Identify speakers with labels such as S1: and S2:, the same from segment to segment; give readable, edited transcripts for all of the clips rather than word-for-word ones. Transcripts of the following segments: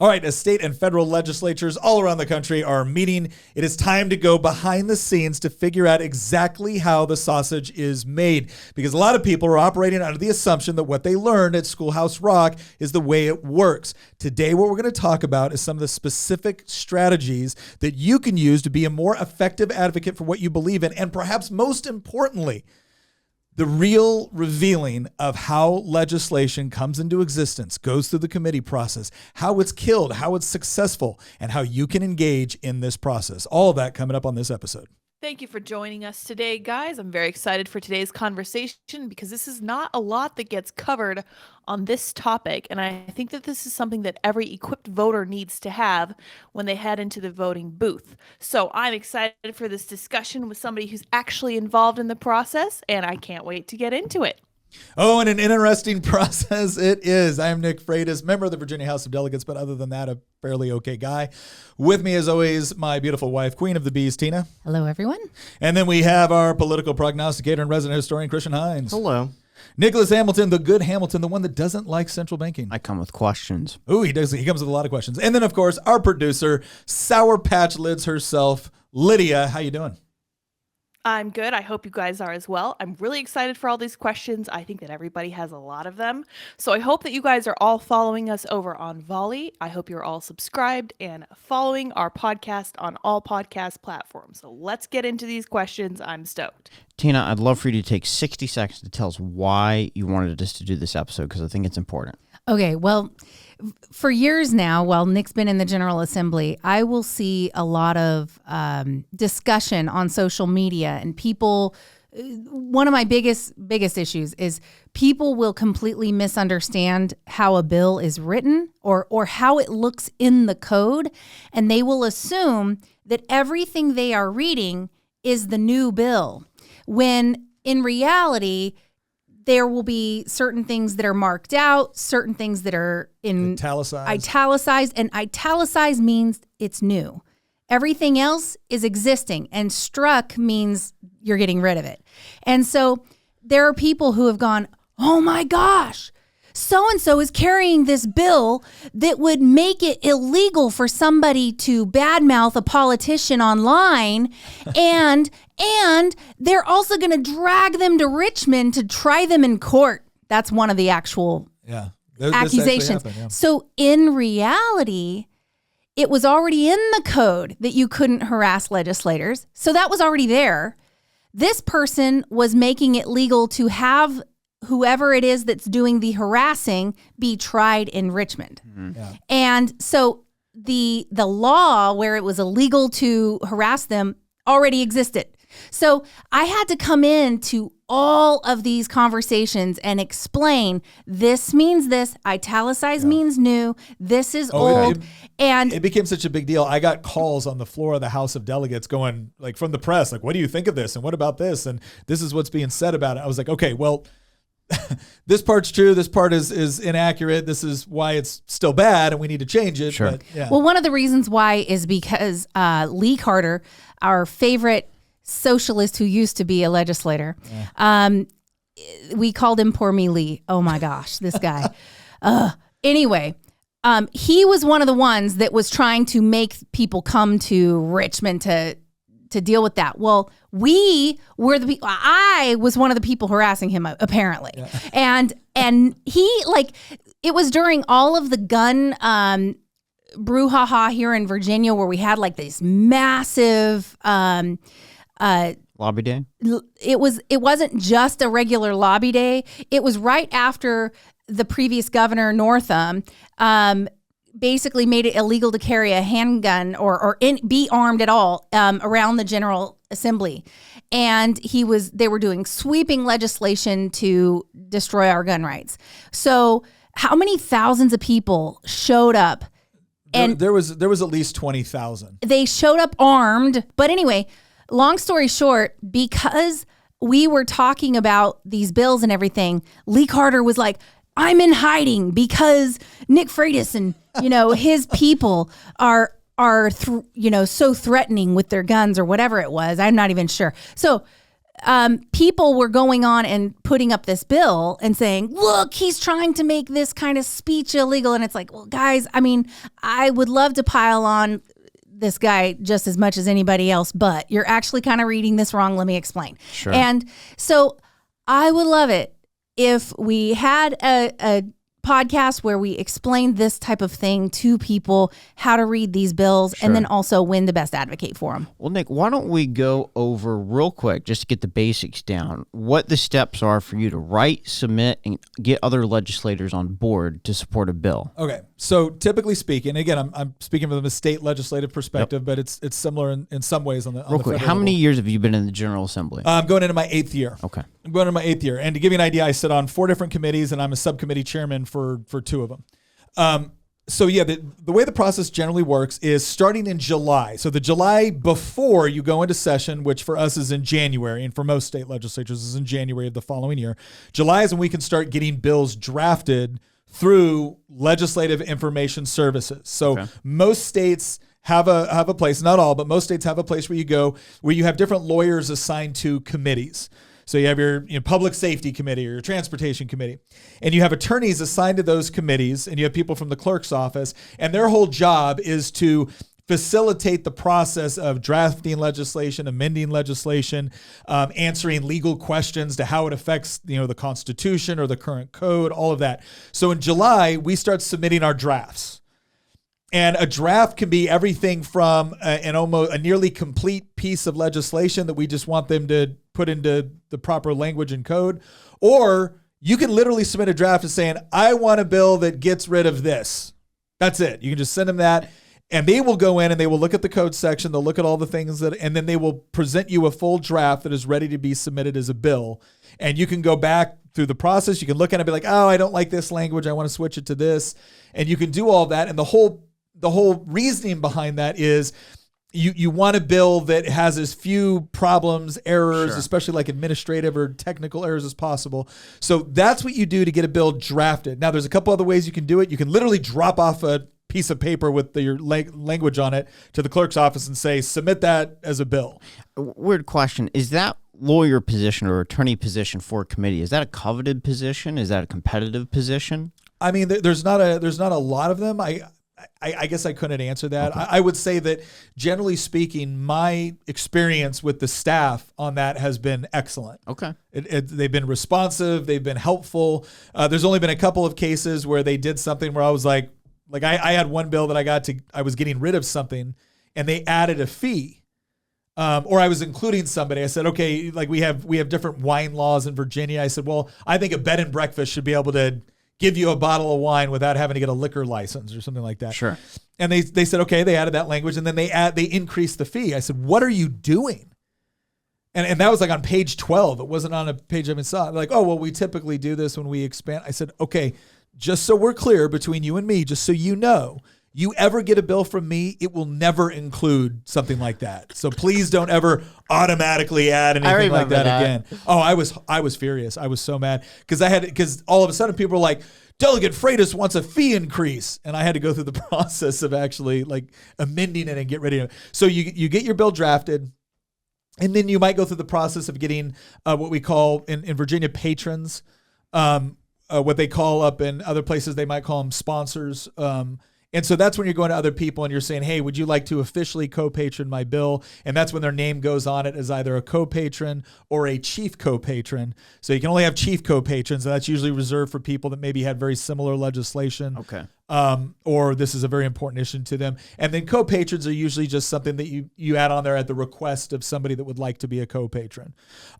S1: All right, as state and federal legislatures all around the country are meeting, it is time to go behind the scenes to figure out exactly how the sausage is made. Because a lot of people are operating under the assumption that what they learned at Schoolhouse Rock is the way it works. Today, what we're going to talk about is some of the specific strategies that you can use to be a more effective advocate for what you believe in, and perhaps most importantly, the real revealing of how legislation comes into existence, goes through the committee process, how it's killed, how it's successful, and how you can engage in this process. All of that coming up on this episode.
S2: Thank you for joining us today, guys. I'm very excited for today's conversation because this is not a lot that gets covered on this topic. And I think that this is something that every equipped voter needs to have when they head into the voting booth. So I'm excited for this discussion with somebody who's actually involved in the process, and I can't wait to get into it.
S1: Oh, and an interesting process it is. I am Nick Freitas, member of the Virginia House of Delegates, but other than that, a fairly okay guy. With me, as always, my beautiful wife, Queen of the Bees, Tina.
S3: Hello, everyone.
S1: And then we have our political prognosticator and resident historian, Christian Hines.
S4: Hello.
S1: Nicholas Hamilton, the good Hamilton, the one that doesn't like central banking.
S4: I come with questions.
S1: Ooh, he does. He comes with a lot of questions. And then, of course, our producer, Sour Patch Lids herself, Lydia. How you doing?
S2: I'm good. I hope you guys are as well. I'm really excited for all these questions. I think that everybody has a lot of them. So I hope that you guys are all following us over on Volley. I hope you're all subscribed and following our podcast on all podcast platforms. So let's get into these questions. I'm stoked.
S4: Tina, I'd love for you to take 60 seconds to tell us why you wanted us to do this episode, because I think it's important.
S3: Okay, well, for years now, while Nick's been in the General Assembly, I will see a lot of discussion on social media, and people, one of my biggest issues is people will completely misunderstand how a bill is written or how it looks in the code, and they will assume that everything they are reading is the new bill, when in reality, there will be certain things that are marked out, certain things that are in italicized, and italicized means it's new. Everything else is existing, and struck means you're getting rid of it. And so there are people who have gone, oh my gosh, so-and-so is carrying this bill that would make it illegal for somebody to badmouth a politician online, and they're also going to drag them to Richmond to try them in court. That's one of the actual accusations.
S1: Happened, yeah.
S3: So in reality, it was already in the code that you couldn't harass legislators. So that was already there. This person was making it legal to have whoever it is that's doing the harassing be tried in Richmond. Mm-hmm. Yeah. And so the law where it was illegal to harass them already existed. So I had to come into all of these conversations and explain this means this, italicized means new, this is old. And
S1: it became such a big deal. I got calls on the floor of the House of Delegates going, like, from the press, like, what do you think of this? And what about this? And this is what's being said about it. I was like, okay, well, this part's true. This part is inaccurate. This is why it's still bad and we need to change it.
S4: Sure.
S1: But, yeah.
S3: Well, one of the reasons why is because Lee Carter, our favorite socialist who used to be a legislator, we called him Poor Me Lee. Oh my gosh, this guy. Anyway, he was one of the ones that was trying to make people come to Richmond to deal with that. Well, I was one of the people harassing him, apparently. Yeah. And he, like, it was during all of the gun brouhaha here in Virginia where we had like this massive
S4: lobby day.
S3: It wasn't just a regular lobby day. It was right after the previous governor, Northam, basically made it illegal to carry a handgun or be armed at all around the General Assembly. And they were doing sweeping legislation to destroy our gun rights. So how many thousands of people showed up? And
S1: there was at least 20,000.
S3: They showed up armed. But anyway, long story short, because we were talking about these bills and everything, Lee Carter was like, I'm in hiding because Nick Freitas and, his people are so threatening with their guns or whatever it was. I'm not even sure. So people were going on and putting up this bill and saying, look, he's trying to make this kind of speech illegal. And it's like, well, guys, I mean, I would love to pile on this guy just as much as anybody else, but you're actually kind of reading this wrong. Let me explain.
S4: Sure.
S3: And so I would love it if we had a podcast where we explain this type of thing to people, how to read these bills,
S4: Sure.
S3: and then also when to best advocate for them.
S4: Well, Nick, why don't we go over real quick, just to get the basics down, what the steps are for you to write, submit, and get other legislators on board to support a bill?
S1: Okay, so typically speaking, again, I'm speaking from a state legislative perspective, but it's similar in some ways on the
S4: Real quick, how many years have you been in the General Assembly?
S1: I'm going into my 8th year.
S4: Okay.
S1: I'm going into my 8th year. And to give you an idea, I sit on 4 different committees, and I'm a subcommittee chairman for 2 of them. So yeah, the way the process generally works is starting in July. So the July before you go into session, which for us is in January, and for most state legislatures is in January of the following year. July is when we can start getting bills drafted through Legislative Information Services. So most states have a place, not all, but most states have a place where you go where you have different lawyers assigned to committees. So you have your public safety committee or your transportation committee, and you have attorneys assigned to those committees, and you have people from the clerk's office, and their whole job is to facilitate the process of drafting legislation, amending legislation, answering legal questions to how it affects the Constitution or the current code, all of that. So in July, we start submitting our drafts. And a draft can be everything from a nearly complete piece of legislation that we just want them to put into the proper language and code, or you can literally submit a draft saying, I want a bill that gets rid of this. That's it. You can just send them that, and they will go in and they will look at the code section. They'll look at all the things and then they will present you a full draft that is ready to be submitted as a bill. And you can go back through the process. You can look at it and be like, oh, I don't like this language. I want to switch it to this. And you can do all that. And the whole reasoning behind that is you want a bill that has as few problems, errors,
S4: Sure.
S1: especially like administrative or technical errors as possible. So that's what you do to get a bill drafted. Now, there's a couple other ways you can do it. You can literally drop off a piece of paper with your language on it to the clerk's office and say, submit that as a bill.
S4: Weird question. Is that lawyer position or attorney position for a committee, is that a coveted position? Is that a competitive position?
S1: I mean, there's not a lot of them. I guess I couldn't answer that.
S4: Okay.
S1: I would say that generally speaking, my experience with the staff on that has been excellent.
S4: Okay.
S1: They've been responsive. They've been helpful. There's only been a couple of cases where they did something where I was like I had one bill that I was getting rid of something and they added a fee. Or I was including somebody. I said, okay, like we have different wine laws in Virginia. I said, well, I think a bed and breakfast should be able to give you a bottle of wine without having to get a liquor license or something like that.
S4: Sure.
S1: And they said, okay, they added that language, and then they increased the fee. I said, what are you doing? And that was like on page 12. It wasn't on a page I even saw. They're like, oh, well, we typically do this when we expand. I said, okay, just so we're clear between you and me, just so you know, you ever get a bill from me, it will never include something like that. So please don't ever automatically add anything like that again. Oh, I was furious. I was so mad because all of a sudden people were like, Delegate Freitas wants a fee increase. And I had to go through the process of actually like amending it and get ready to. So you get your bill drafted, and then you might go through the process of getting what we call in Virginia patrons, what they call up in other places, they might call them sponsors. And so that's when you're going to other people and you're saying, hey, would you like to officially co-patron my bill? And that's when their name goes on it as either a co-patron or a chief co-patron. So you can only have chief co-patrons, and that's usually reserved for people that maybe had very similar legislation.
S4: Okay.
S1: Or this is a very important issue to them. And then co-patrons are usually just something that you add on there at the request of somebody that would like to be a co-patron.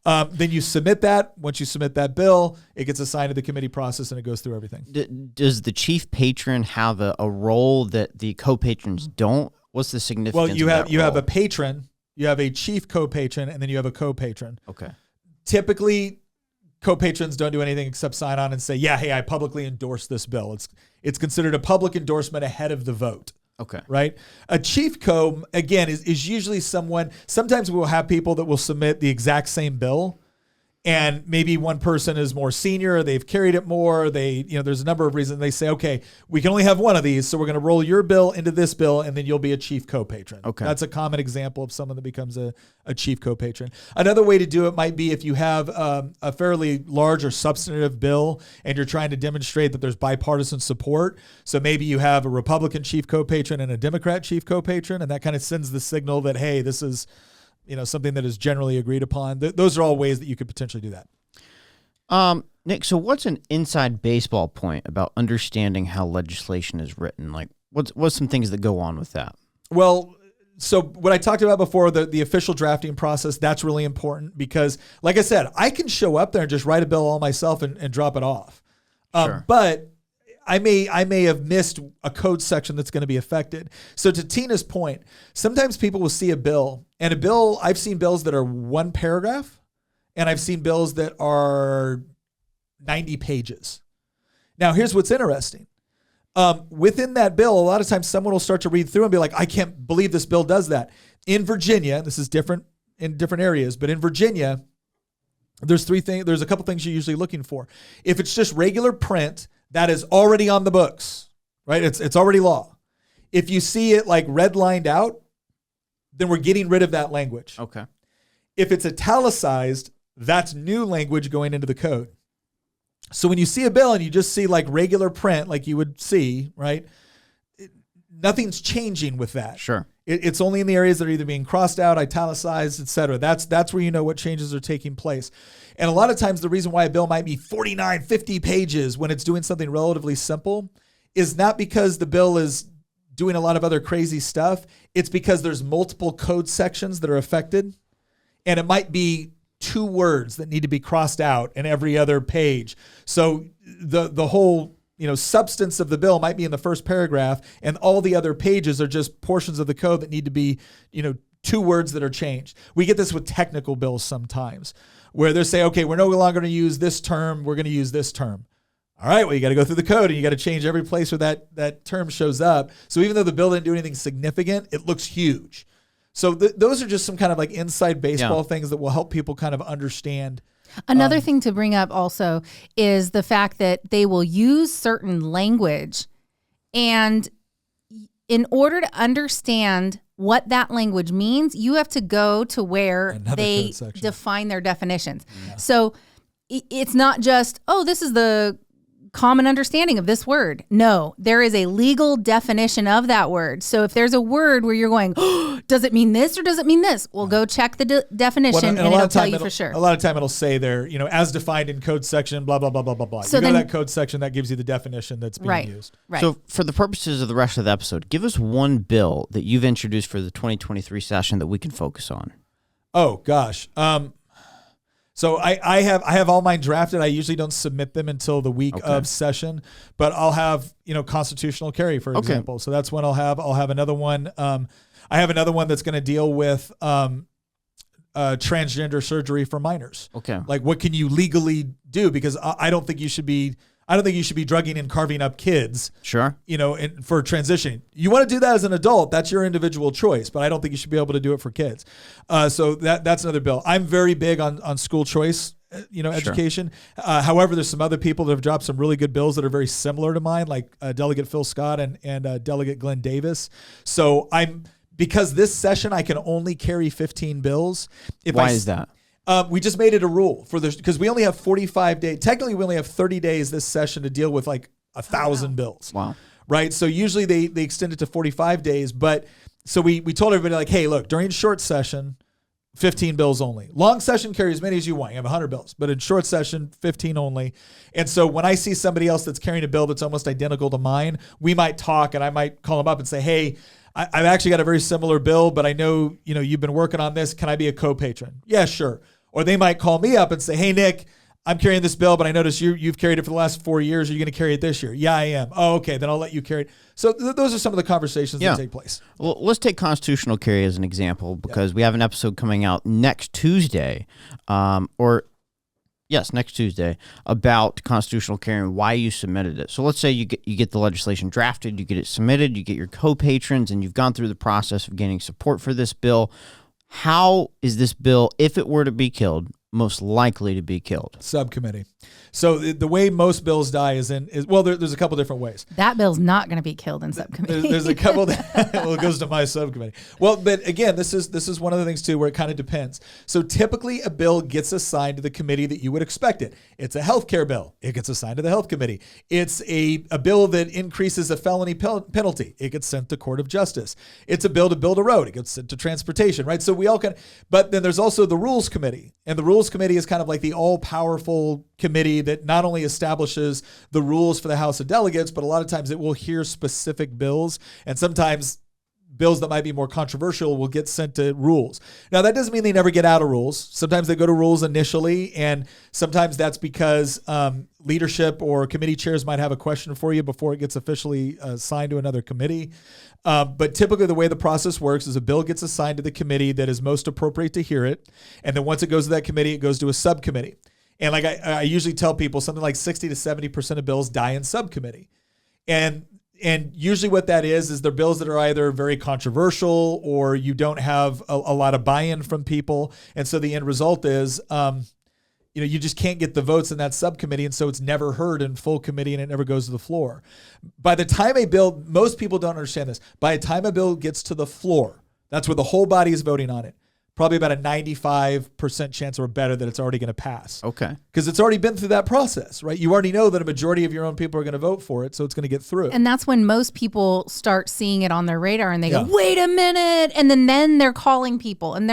S1: Then you submit that. Once you submit that bill, it gets assigned to the committee process and it goes through everything.
S4: Does the chief patron have a role that the co-patrons don't? What's the significance?
S1: Well, you
S4: of that
S1: have
S4: role?
S1: a patron, you have a chief co-patron, and then you have a co-patron.
S4: Okay.
S1: Typically, co-patrons don't do anything except sign on and say, yeah, hey, I publicly endorse this bill. It's considered a public endorsement ahead of the vote.
S4: Okay.
S1: Right? A chief co, again, is usually someone, sometimes we'll have people that will submit the exact same bill, and maybe one person is more senior, they've carried it more, there's a number of reasons they say, okay, we can only have one of these, so we're going to roll your bill into this bill, and then you'll be a chief co-patron.
S4: Okay.
S1: That's a common example of someone that becomes a chief co-patron. Another way to do it might be if you have a fairly large or substantive bill and you're trying to demonstrate that there's bipartisan support. So maybe you have a Republican chief co-patron and a Democrat chief co-patron, and that kind of sends the signal that, hey, this is something that is generally agreed upon. Those are all ways that you could potentially do that.
S4: Nick, so what's an inside baseball point about understanding how legislation is written? Like, what's some things that go on with that?
S1: Well, so what I talked about before, the official drafting process, that's really important because, like I said, I can show up there and just write a bill all myself and drop it off.
S4: Sure.
S1: But I may have missed a code section that's going to be affected. So to Tina's point, sometimes people will see a bill, and I've seen bills that are one paragraph, and I've seen bills that are 90 pages. Now, here's what's interesting. Within that bill, a lot of times someone will start to read through and be like, I can't believe this bill does that. In Virginia, this is different in different areas, but in Virginia, there's a couple things you're usually looking for. If it's just regular print, that is already on the books, right? It's already law. If you see it like redlined out, then we're getting rid of that language.
S4: Okay.
S1: If it's italicized, that's new language going into the code. So when you see a bill and you just see like regular print, like you would see, right? Nothing's changing with that.
S4: Sure.
S1: It's only in the areas that are either being crossed out, italicized, et cetera. That's where you know what changes are taking place. And a lot of times the reason why a bill might be 49, 50 pages when it's doing something relatively simple is not because the bill is doing a lot of other crazy stuff. It's because there's multiple code sections that are affected. And it might be 2 words that need to be crossed out in every other page. So the whole substance of the bill might be in the first paragraph, and all the other pages are just portions of the code that need to be, 2 words that are changed. We get this with technical bills sometimes, where they say, okay, we're no longer going to use this term, we're going to use this term. All right, well, you got to go through the code and you got to change every place where that term shows up. So even though the bill didn't do anything significant, it looks huge. So those are just some kind of like inside baseball things that will help people kind of understand.
S3: Another thing to bring up also is the fact that they will use certain language, and in order to understand what that language means, you have to go to where they define their definitions. Yeah. So it's not just, this is the common understanding of this word. No, there is a legal definition of that word. So if there's a word where you're going, does it mean this or does it mean this? Well, go check the definition and it'll tell you for sure.
S1: A lot of time it'll say there, as defined in code section, blah, blah, blah, blah, blah, blah. So you go to that code section, that gives you the definition that's being used.
S4: Right. So for the purposes of the rest of the episode, give us one bill that you've introduced for the 2023 session that we can focus on.
S1: Oh, gosh. So I have all mine drafted. I usually don't submit them until the week of session, but I'll have, constitutional carry, for example. So that's one I'll have. I'll have another one. I have another one that's going to deal with transgender surgery for minors.
S4: Okay.
S1: Like, what can you legally do? Because I don't think you should be drugging and carving up kids.
S4: Sure.
S1: For transitioning. You want to do that as an adult, that's your individual choice, but I don't think you should be able to do it for kids. So that's another bill. I'm very big on school choice, education. However, there's some other people that have dropped some really good bills that are very similar to mine, like Delegate Phil Scott and Delegate Glenn Davis. So because this session I can only carry 15 bills.
S4: Why is that?
S1: We just made it a rule for this because we only have 45 days. Technically, we only have 30 days this session to deal with like 1,000 bills.
S4: Wow.
S1: Right. So usually they extend it to 45 days. But so we told everybody like, hey, look, during short session, 15 bills only. Long session, carry as many as you want. You have 100 bills. But in short session, 15 only. And so when I see somebody else that's carrying a bill that's almost identical to mine, we might talk and I might call them up and say, hey, I've actually got a very similar bill, but I know, you've been working on this. Can I be a co-patron? Yeah, sure. Or they might call me up and say, hey, Nick, I'm carrying this bill, but I noticed you've carried it for the last 4 years. Are you going to carry it this year? Yeah, I am. Oh, okay. Then I'll let you carry it. So those are some of the conversations that take place.
S4: Well, let's take constitutional carry as an example because we have an episode coming out next Tuesday, next Tuesday, about constitutional carry and why you submitted it. So let's say you get the legislation drafted, you get it submitted, you get your co-patrons, and you've gone through the process of gaining support for this bill. How is this bill, if it were to be killed, most likely to be killed?
S1: Subcommittee. So the way most bills die is there's a couple different ways.
S3: That bill's not going to be killed in subcommittee.
S1: There's a couple that it goes to my subcommittee. Well, but again, this is one of the things too where it kind of depends. So typically a bill gets assigned to the committee that you would expect it. It's a healthcare bill. It gets assigned to the health committee. It's a bill that increases a felony penalty. It gets sent to Court of Justice. It's a bill to build a road. It gets sent to transportation, right? So we all can, but then there's also the rules committee. And the rules committee is kind of like the all-powerful committee that not only establishes the rules for the House of Delegates, but a lot of times it will hear specific bills, and sometimes bills that might be more controversial will get sent to rules. Now, that doesn't mean they never get out of rules. Sometimes they go to rules initially, and sometimes that's because leadership or committee chairs might have a question for you before it gets officially assigned to another committee. But typically the way the process works is a bill gets assigned to the committee that is most appropriate to hear it, and then once it goes to that committee, it goes to a subcommittee. And like I usually tell people, something like 60 to 70% of bills die in subcommittee. And usually what that is they're bills that are either very controversial or you don't have a lot of buy-in from people. And so the end result is, you just can't get the votes in that subcommittee. And so it's never heard in full committee and it never goes to the floor. By the time a bill, most people don't understand this. By the time a bill gets to the floor, that's where the whole body is voting on it. Probably about a 95% chance or better that it's already going to pass.
S4: Okay.
S1: Because it's already been through that process, right? You already know that a majority of your own people are going to vote for it, so it's going to get through.
S3: And that's when most people start seeing it on their radar and they
S1: Yeah.
S3: go, wait a minute. And then they're calling people and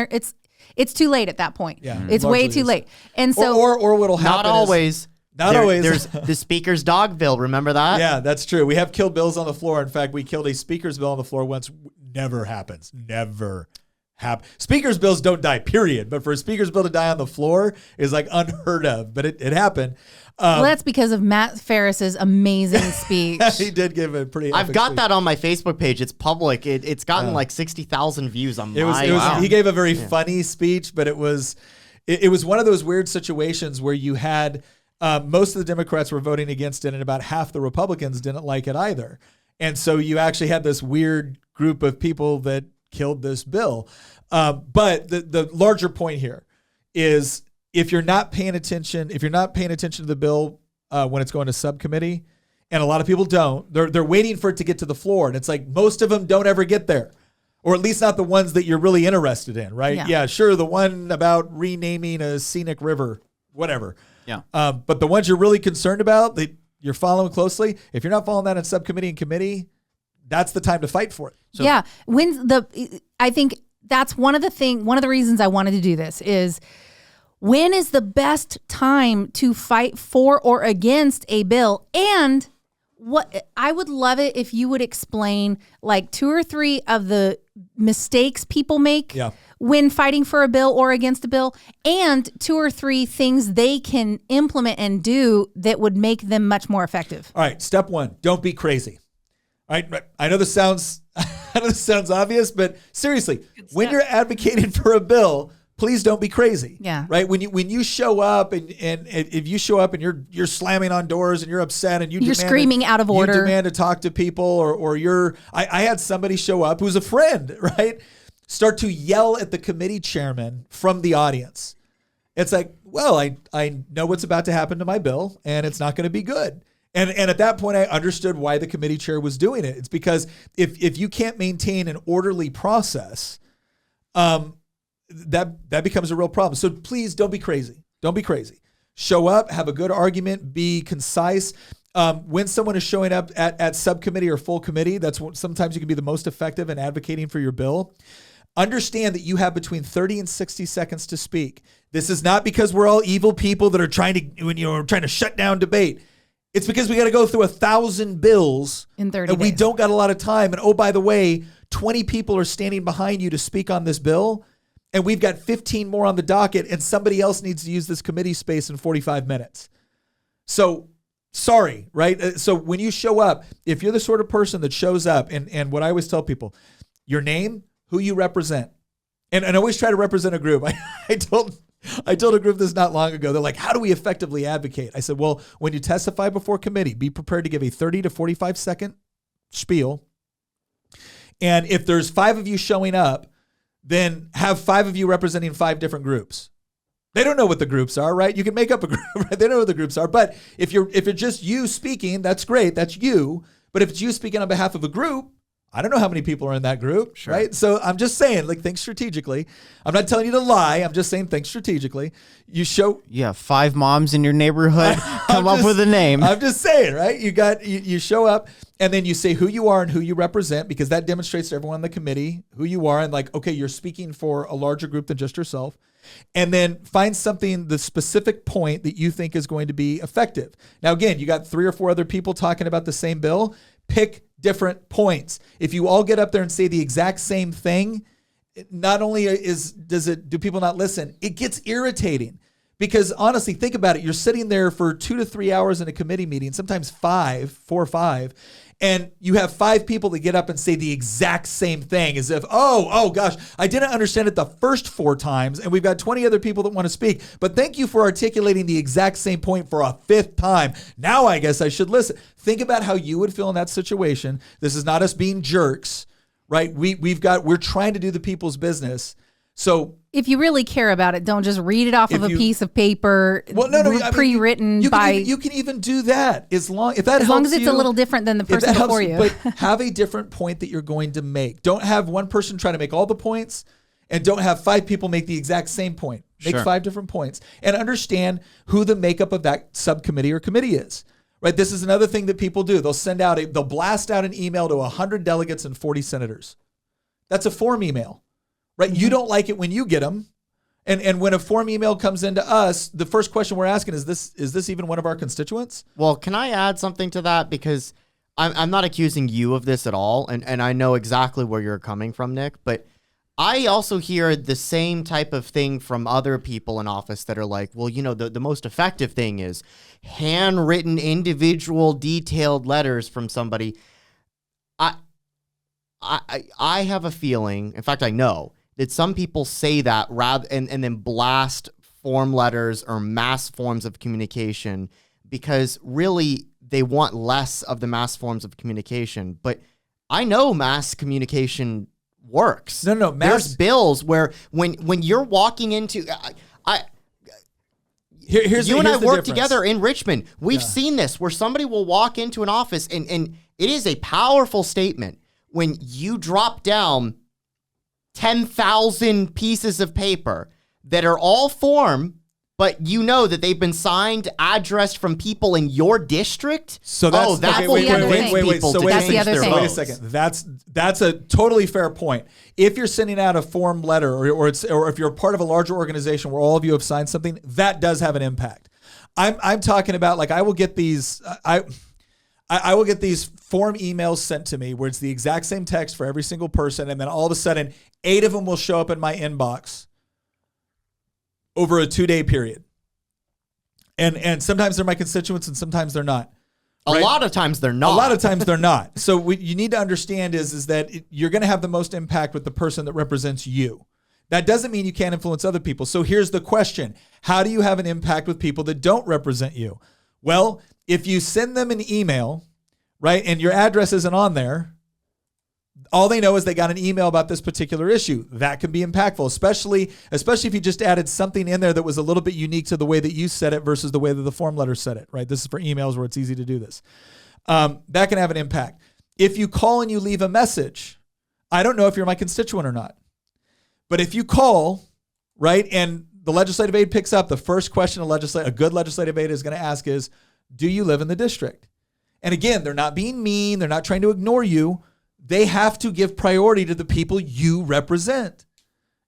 S3: it's too late at that point.
S1: Yeah,
S3: It's
S1: largely
S3: way too
S1: is.
S3: late. And so
S1: or what'll happen
S5: Not always.
S1: Not always.
S5: There's the Speaker's dog bill. Remember that?
S1: Yeah, that's true. We have killed bills on the floor. In fact, we killed a speaker's bill on the floor once. Never happens. Never happen. Speaker's bills don't die, period. But for a speaker's bill to die on the floor is like unheard of. But it happened.
S3: well, that's because of Matt Ferris's amazing speech.
S1: He did give a pretty.
S5: I've
S1: epic
S5: got
S1: speech.
S5: that on my Facebook page. It's public. It's gotten like 60,000 views on
S1: It was.
S5: my.
S1: It was.
S5: Wow.
S1: He gave a very funny speech, but it was one of those weird situations where you had most of the Democrats were voting against it, and about half the Republicans didn't like it either. And so you actually had this weird group of people that killed this bill. But the larger point here is if you're not paying attention to the bill when it's going to subcommittee, and a lot of people don't, they're waiting for it to get to the floor. And it's like most of them don't ever get there, or at least not the ones that you're really interested in, right?
S3: Yeah.
S1: Sure. The one about renaming a scenic river, whatever.
S4: Yeah.
S1: But the ones you're really concerned about, that you're following closely, if you're not following that in subcommittee and committee, that's the time to fight for it.
S4: So-
S3: yeah. I think that's one of the reasons I wanted to do this is when is the best time to fight for or against a bill? And what I would love it if you would explain like 2 or 3 of the mistakes people make
S1: Yeah.
S3: when fighting for a bill or against a bill, and 2 or 3 things they can implement and do that would make them much more effective.
S1: All right. Step 1, don't be crazy. All right. I know this sounds obvious, but seriously, when
S2: step.
S1: you're advocating for a bill, please don't be crazy.
S3: Yeah.
S1: Right. When you show up and if you show up and you're slamming on doors and you're upset and
S3: You're screaming out of order.
S1: you demand to talk to people, or I had somebody show up who's a friend, right? Start to yell at the committee chairman from the audience. It's like, well, I know what's about to happen to my bill and it's not going to be good. And at that point, I understood why the committee chair was doing it. It's because if you can't maintain an orderly process, that becomes a real problem. So please don't be crazy. Don't be crazy. Show up, have a good argument, be concise. When someone is showing up at subcommittee or full committee, that's when sometimes you can be the most effective in advocating for your bill. Understand that you have between 30 and 60 seconds to speak. This is not because we're all evil people that are trying to shut down debate. It's because we got to go through 1,000 bills
S3: In 30
S1: and we
S3: days.
S1: don't got a lot of time. And oh, by the way, 20 people are standing behind you to speak on this bill, and we've got 15 more on the docket, and somebody else needs to use this committee space in 45 minutes. So sorry, right? So when you show up, if you're the sort of person that shows up, and what I always tell people, your name, who you represent, and I always try to represent a group. I told a group this not long ago. They're like, how do we effectively advocate? I said, well, when you testify before committee, be prepared to give a 30 to 45 second spiel. And if there's 5 of you showing up, then have 5 of you representing 5 different groups. They don't know what the groups are, right? You can make up a group, right? They don't know what the groups are. But if it's just you speaking, that's great. That's you. But if it's you speaking on behalf of a group, I don't know how many people are in that group, right? So I'm just saying, like, think strategically. I'm not telling you to lie. I'm just saying think strategically. You show...
S4: You have 5 moms in your neighborhood. Come up with a name.
S1: I'm just saying, right? You show up, and then you say who you are and who you represent, because that demonstrates to everyone on the committee who you are, and like, okay, you're speaking for a larger group than just yourself. And then find something, the specific point that you think is going to be effective. Now, again, you got 3 or 4 other people talking about the same bill. Pick different points. If you all get up there and say the exact same thing, not only do people not listen, it gets irritating. Because honestly, think about it. You're sitting there for 2 to 3 hours in a committee meeting, sometimes 4 or 5, and you have 5 people that get up and say the exact same thing as if, oh gosh, I didn't understand it the first 4 times, and we've got 20 other people that want to speak, but thank you for articulating the exact same point for a 5th time. Now I guess I should listen. Think about how you would feel in that situation. This is not us being jerks, right? We're trying to do the people's business. So
S3: if you really care about it, don't just read it off of a piece of paper.
S1: Well, no,
S3: pre-written by.
S1: You can even do that as long as
S3: it's a little different than the person before you.
S1: But have a different point that you're going to make. Don't have one person trying to make all the points, and don't have 5 people make the exact same point. Make 5 different points, and understand who the makeup of that subcommittee or committee is. Right. This is another thing that people do. They'll blast out an email to 100 delegates and 40 senators. That's a form email. Right? Mm-hmm. You don't like it when you get them. And when a form email comes into us, the first question we're asking is this even one of our constituents?
S5: Well, can I add something to that? Because I'm not accusing you of this at all. And I know exactly where you're coming from, Nick. But I also hear the same type of thing from other people in office that are like, well, the most effective thing is handwritten, individual, detailed letters from somebody. I have a feeling, in fact, I know, that some people say that and then blast form letters or mass forms of communication because really they want less of the mass forms of communication. But I know mass communication works.
S1: No.
S5: There's bills where when you're walking into... Here's I work
S1: difference.
S5: Together in Richmond. We've seen this where somebody will walk into an office and it is a powerful statement when you drop down 10,000 pieces of paper that are all form, but you know that they've been signed, addressed from people in your district.
S1: So that's
S3: wait.
S1: So
S3: that's the other thing.
S1: Wait a second. That's a totally fair point. If you're sending out a form letter, or if you're part of a larger organization where all of you have signed something, that does have an impact. I'm talking about, like, I will get these. I will get these form emails sent to me where it's the exact same text for every single person, and then all of a sudden 8 of them will show up in my inbox over a 2-day period. And sometimes they're my constituents and sometimes they're not.
S5: Right? A lot of times they're not.
S1: A lot of times they're not. So what you need to understand is that you're going to have the most impact with the person that represents you. That doesn't mean you can't influence other people. So here's the question. How do you have an impact with people that don't represent you? Well, if you send them an email, right, and your address isn't on there, all they know is they got an email about this particular issue. That can be impactful, especially if you just added something in there that was a little bit unique to the way that you said it versus the way that the form letter said it, right? This is for emails where it's easy to do this. That can have an impact. If you call and you leave a message, I don't know if you're my constituent or not, but if you call, right, and the legislative aide picks up, the first question a good legislative aide is going to ask is, do you live in the district? And again, they're not being mean. They're not trying to ignore you. They have to give priority to the people you represent.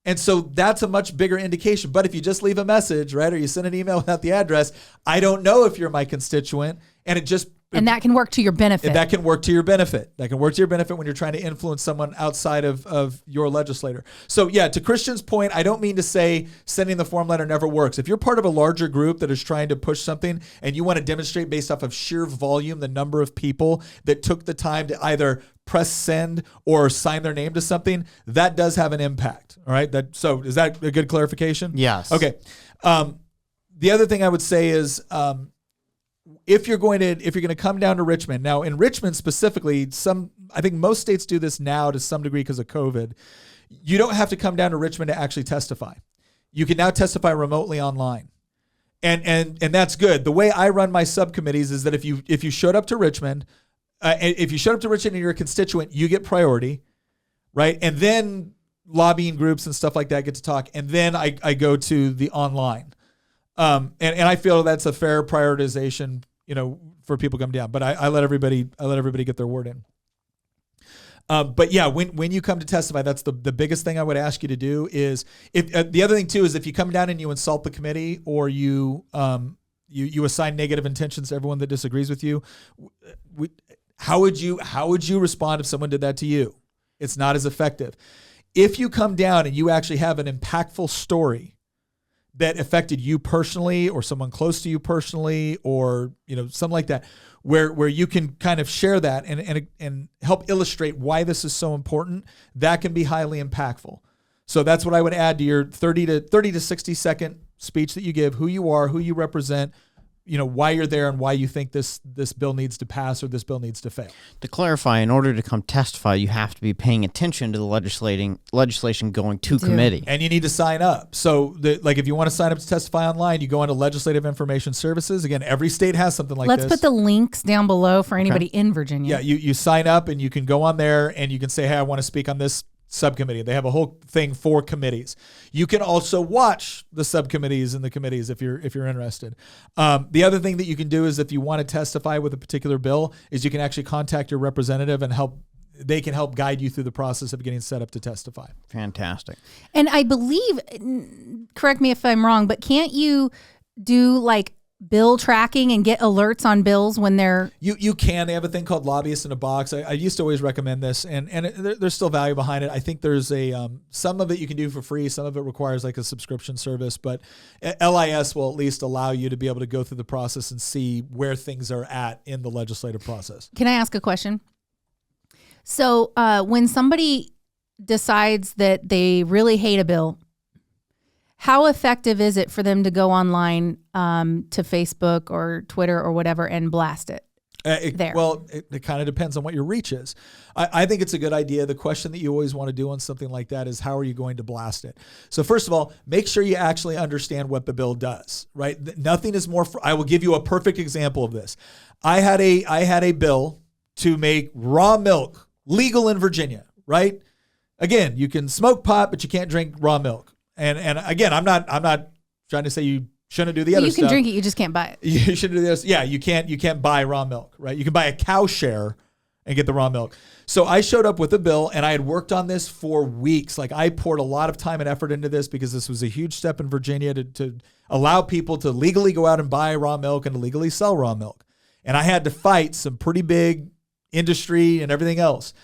S1: And so that's a much bigger indication. But if you just leave a message, right, or you send an email without the address, I don't know if you're my constituent.
S3: And that can work to your benefit.
S1: That can work to your benefit. That can work to your benefit when you're trying to influence someone outside of your legislator. So yeah, to Christian's point, I don't mean to say sending the form letter never works. If you're part of a larger group that is trying to push something and you want to demonstrate based off of sheer volume, the number of people that took the time to either press send or sign their name to something, that does have an impact. All right. So is that a good clarification?
S5: Yes.
S1: Okay. The other thing I would say is, if you're going to come down to Richmond now, in Richmond specifically, I think most states do this now to some degree because of COVID. You don't have to come down to Richmond to actually testify. You can now testify remotely online. And that's good. The way I run my subcommittees is that if you showed up to Richmond, and you're a constituent, you get priority, right? And then lobbying groups and stuff like that get to talk. And then I go to the online. And I feel that's a fair prioritization, for people coming down. But I let everybody get their word in. But yeah, when you come to testify, that's the biggest thing I would ask you to do is the other thing too is if you come down and you insult the committee or you assign negative intentions to everyone that disagrees with you, how would you respond if someone did that to you? It's not as effective. If you come down and you actually have an impactful story that affected you personally or someone close to you personally or something like that, where you can kind of share that and help illustrate why this is so important, that can be highly impactful. So that's what I would add to your 30 to 60 second speech that you give, who you are, who you represent, why you're there and why you think this bill needs to pass or this bill needs to fail.
S4: To clarify, in order to come testify, you have to be paying attention to the legislation going to committee.
S1: And you need to sign up. So if you want to sign up to testify online, you go onto Legislative Information Services. Again, every state has something like this.
S3: Let's put the links down below for anybody in Virginia.
S1: Yeah, you sign up and you can go on there and you can say, hey, I want to speak on this subcommittee. They have a whole thing for committees. You can also watch the subcommittees and the committees if you're interested. The other thing that you can do is if you want to testify with a particular bill is you can actually contact your representative and they can help guide you through the process of getting set up to testify.
S4: Fantastic.
S3: And I believe, correct me if I'm wrong, but can't you do like bill tracking and get alerts on bills when they're...
S1: You can. They have a thing called Lobbyists in a Box. I used to always recommend this, and there's still value behind it. I think there's some of it you can do for free. Some of it requires like a subscription service, but LIS will at least allow you to be able to go through the process and see where things are at in the legislative process.
S3: Can I ask a question? So when somebody decides that they really hate a bill, how effective is it for them to go online to Facebook or Twitter or whatever and blast it?
S1: Well, it kind of depends on what your reach is. I think it's a good idea. The question that you always want to do on something like that is how are you going to blast it? So first of all, make sure you actually understand what the bill does, right? Nothing is more, I will give you a perfect example of this. I had a bill to make raw milk legal in Virginia, right? Again, you can smoke pot, but you can't drink raw milk. And again, I'm not trying to say you shouldn't do the other stuff.
S3: You can drink it, you just can't buy it.
S1: You shouldn't do this. Yeah, you can't buy raw milk, right? You can buy a cow share and get the raw milk. So I showed up with a bill and I had worked on this for weeks. Like I poured a lot of time and effort into this because this was a huge step in Virginia to allow people to legally go out and buy raw milk and to legally sell raw milk. And I had to fight some pretty big industry and everything else.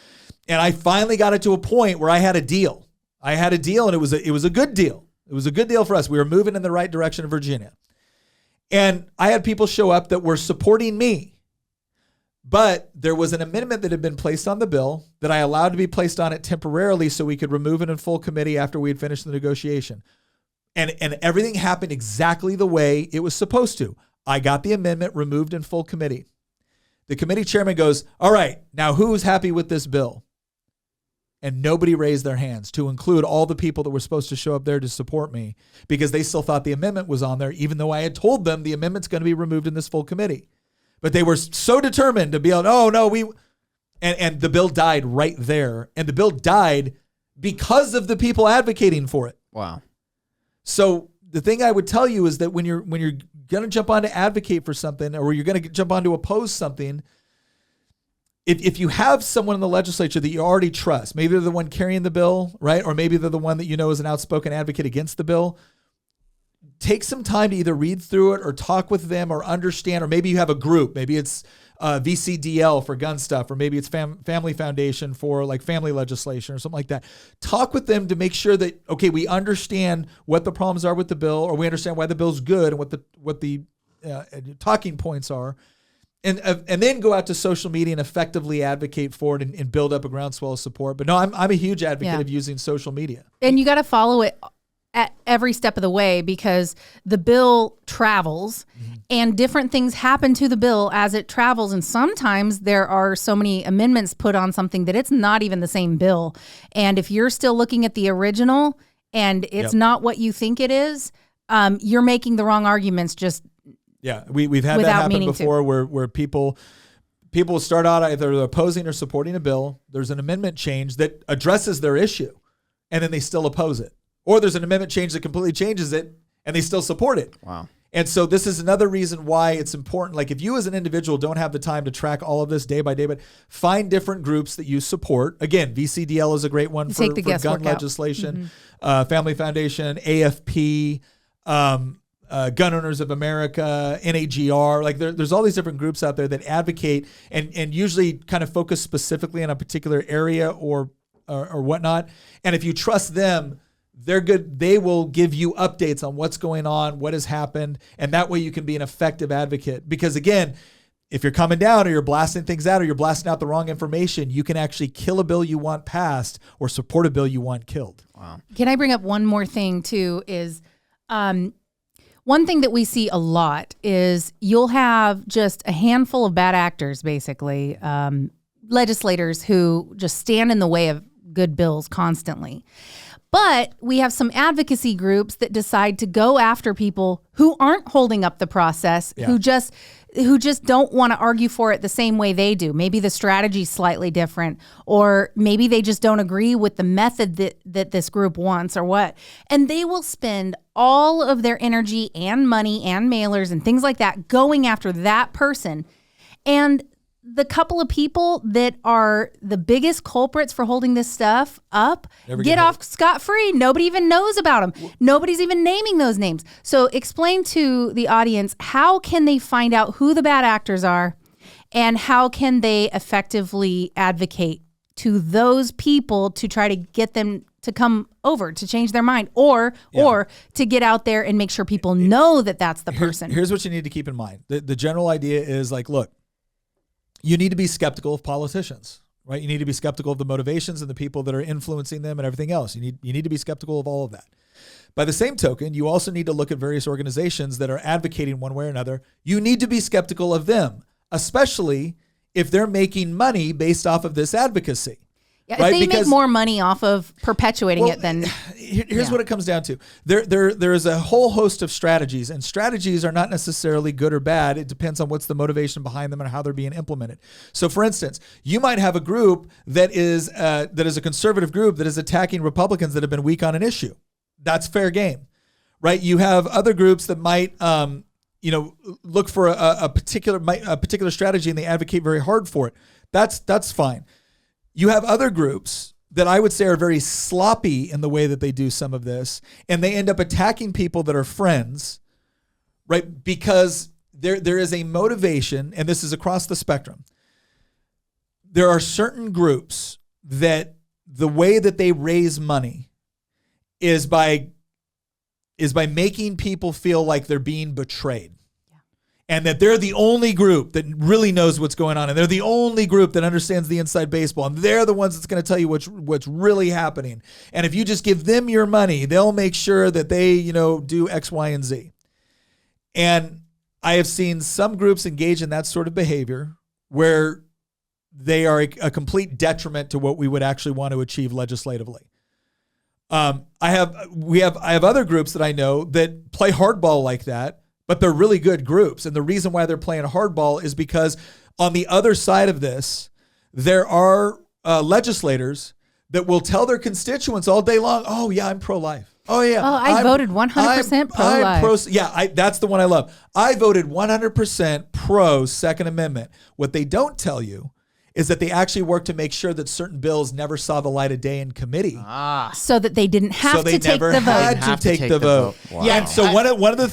S1: And I finally got it to a point where I had a deal. And it was a good deal. It was a good deal for us. We were moving in the right direction in Virginia. And I had people show up that were supporting me. But there was an amendment that had been placed on the bill that I allowed to be placed on it temporarily so we could remove it in full committee after we had finished the negotiation. And everything happened exactly the way it was supposed to. I got the amendment removed in full committee. The committee chairman goes, all right, now who's happy with this bill? And nobody raised their hands, to include all the people that were supposed to show up there to support me because they still thought the amendment was on there, even though I had told them the amendment's going to be removed in this full committee. But they were so determined to be able, oh, no, and the bill died right there. And the bill died because of the people advocating for it.
S4: Wow.
S1: So the thing I would tell you is that when you're going to jump on to advocate for something or you're going to jump on to oppose something, if you have someone in the legislature that you already trust, maybe they're the one carrying the bill, right? Or maybe they're the one that you know is an outspoken advocate against the bill. Take some time to either read through it or talk with them or understand, or maybe you have a group. Maybe it's VCDL for gun stuff, or maybe it's Family Foundation for like family legislation or something like that. Talk with them to make sure that, okay, we understand what the problems are with the bill, or we understand why the bill's good and what the talking points are. And then go out to social media and effectively advocate for it and build up a groundswell of support. But no, I'm a huge advocate of using social media.
S3: And you got to follow it at every step of the way because the bill travels and different things happen to the bill as it travels. And sometimes there are so many amendments put on something that it's not even the same bill. And if you're still looking at the original and it's
S1: Yep.
S3: not what you think it is, you're making the wrong arguments. Just
S1: Yeah, we've had that
S3: Without
S1: happen
S3: meaning to.
S1: before, where people start out either opposing or supporting a bill. There's an amendment change that addresses their issue, and then they still oppose it. Or there's an amendment change that completely changes it, and they still support it.
S4: Wow.
S1: And so this is another reason why it's important. Like if you as an individual don't have the time to track all of this day by day, but find different groups that you support. Again, VCDL is a great one for
S3: Take the
S1: gun
S3: guesswork out.
S1: legislation. Family Foundation, AFP, Gun Owners of America, NAGR. Like there's all these different groups out there that advocate and usually kind of focus specifically on a particular area or whatnot. And if you trust them, they're good. They will give you updates on what's going on, what has happened, and that way you can be an effective advocate. Because again, if you're coming down or you're blasting things out or you're blasting out the wrong information, you can actually kill a bill you want passed or support a bill you want killed.
S3: Can I bring up one more thing too? Is one thing that we see a lot is you'll have just a handful of bad actors, basically legislators who just stand in the way of good bills constantly. But we have some advocacy groups that decide to go after people who aren't holding up the process,
S1: Yeah.
S3: who just don't want to argue for it the same way they do. Maybe the strategy's slightly different, or maybe they just don't agree with the method that this group wants or what. And they will spend all of their energy and money and mailers and things like that going after that person. And the couple of people that are the biggest culprits for holding this stuff up
S1: Never
S3: get
S1: get
S3: off scot-free. Nobody even knows about them. Nobody's even naming those names. So explain to the audience, how can they find out who the bad actors are, and how can they effectively advocate to those people to try to get them to come over, to change their mind, or to get out there and make sure people know that that's the person.
S1: Here's what you need to keep in mind. The general idea is like, look, you need to be skeptical of politicians, right? You need to be skeptical of the motivations and the people that are influencing them and everything else. You need to be skeptical of all of that. By the same token, you also need to look at various organizations that are advocating one way or another. You need to be skeptical of them, especially if they're making money based off of this advocacy.
S3: Yeah,
S1: right?
S3: if they
S1: Because-
S3: make more money off of perpetuating
S1: Well,
S3: it than
S1: here's what it comes down to. There is a whole host of strategies, and strategies are not necessarily good or bad. It depends on what's the motivation behind them and how they're being implemented. So, for instance, you might have a group that is a conservative group that is attacking Republicans that have been weak on an issue. That's fair game, right? You have other groups that might look for a particular strategy and they advocate very hard for it. That's fine. You have other groups that I would say are very sloppy in the way that they do some of this, and they end up attacking people that are friends, right? Because there is a motivation, and this is across the spectrum. There are certain groups that the way that they raise money is by making people feel like they're being betrayed. And that they're the only group that really knows what's going on. And they're the only group that understands the inside baseball. And they're the ones that's going to tell you what's really happening. And if you just give them your money, they'll make sure that they, do X, Y, and Z. And I have seen some groups engage in that sort of behavior where they are a complete detriment to what we would actually want to achieve legislatively. I have other groups that I know that play hardball like that, but they're really good groups. And the reason why they're playing hardball is because on the other side of this, there are legislators that will tell their constituents all day long, oh, yeah, I'm pro-life. Oh, yeah.
S3: I voted 100% pro-life.
S1: That's the one I love. I voted 100% pro Second Amendment. What they don't tell you is that they actually work to make sure that certain bills never saw the light of day in committee.
S3: so that they didn't have
S1: they
S3: to take
S1: never
S3: the vote.
S1: had
S5: Have
S1: to take the vote.
S5: Wow.
S1: Yeah, and so one of the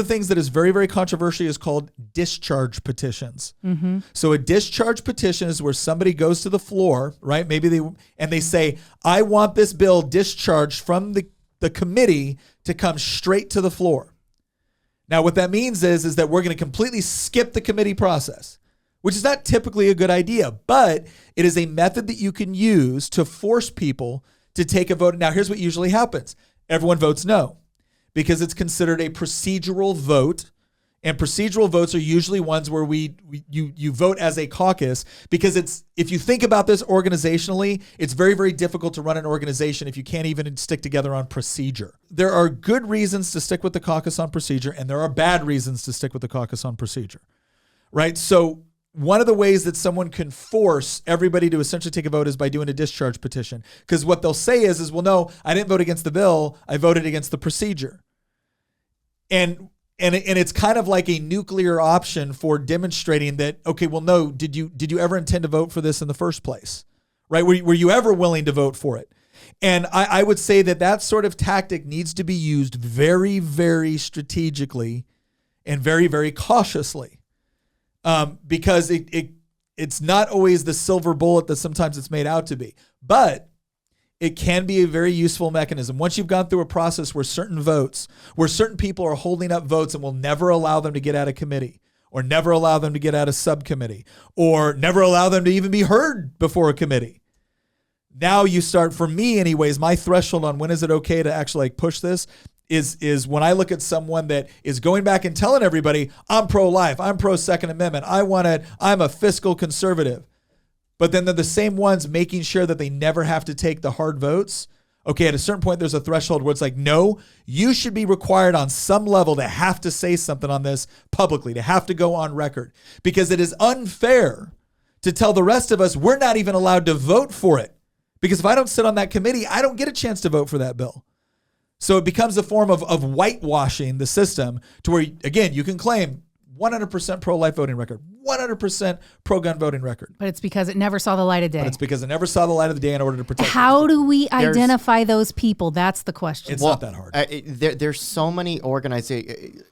S1: things that is very, very controversial is called discharge petitions.
S3: Mm-hmm.
S1: So a discharge petition is where somebody goes to the floor, right? Maybe they say, I want this bill discharged from the committee to come straight to the floor. Now, what that means is that we're going to completely skip the committee process, which is not typically a good idea, but it is a method that you can use to force people to take a vote. Now, here's what usually happens. Everyone votes no because it's considered a procedural vote And procedural votes are usually ones where you vote as a caucus, because if you think about this organizationally, it's very, very difficult to run an organization if you can't even stick together on procedure. There are good reasons to stick with the caucus on procedure, and there are bad reasons to stick with the caucus on procedure, right? So one of the ways that someone can force everybody to essentially take a vote is by doing a discharge petition, because what they'll say is, well, no, I didn't vote against the bill. I voted against the procedure. And it's kind of like a nuclear option for demonstrating that, okay, well, no, did you ever intend to vote for this in the first place, right? Were you ever willing to vote for it? And I would say that sort of tactic needs to be used very, very strategically and very, very cautiously, because it's not always the silver bullet that sometimes it's made out to be. But it can be a very useful mechanism. Once you've gone through a process where certain people are holding up votes and will never allow them to get out of committee, or never allow them to get out of subcommittee, or never allow them to even be heard before a committee. Now you start, for me anyways, my threshold on when is it okay to actually push this is when I look at someone that is going back and telling everybody, I'm pro-life, I'm pro-Second Amendment, I'm a fiscal conservative. But then they're the same ones making sure that they never have to take the hard votes. Okay, at a certain point, there's a threshold where it's like, no, you should be required on some level to have to say something on this publicly, to have to go on record, because it is unfair to tell the rest of us we're not even allowed to vote for it. Because if I don't sit on that committee, I don't get a chance to vote for that bill. So it becomes a form of whitewashing the system to where, again, you can claim 100% pro-life voting record, 100% pro-gun voting record.
S3: But it's because it never saw the light of day.
S1: But it's because it never saw the light of the day in order to protect.
S3: How do we identify those people? That's the question.
S1: It's not that hard.
S5: There's so many organizations.